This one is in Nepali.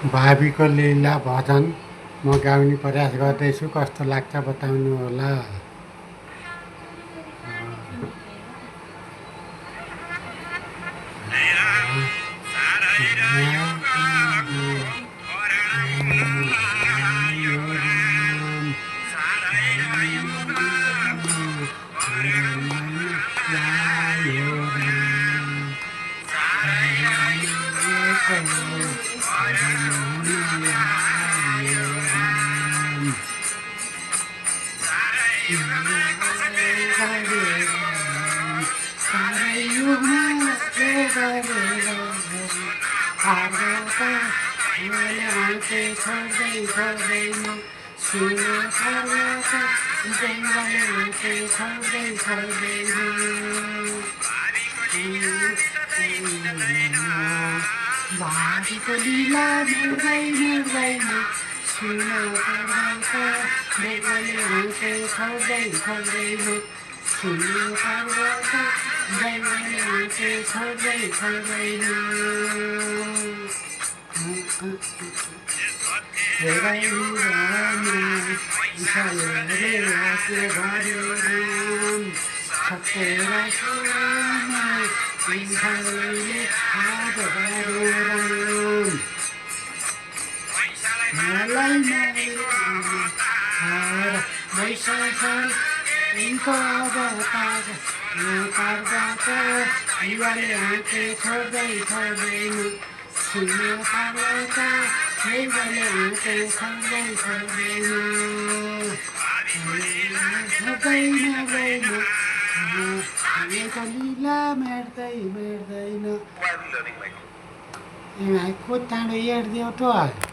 भावीको लीला भजन म गाउने प्रयास गर्दैछु, कस्तो लाग्छ बताउनुहोला। भावीको लीला मिल्दैन सुन पर्वत बेगले आँखे छोड्दै छोड्दैन सुन पर्वत बेगले आँखे छोड्दै छोड्दैन आँखे छोड्दै छोड्दैन सुन पर्वत बेगले आँखे छोड्दै छोड्दैन लीला मेट्दैन को ताँडो हेरिदियो त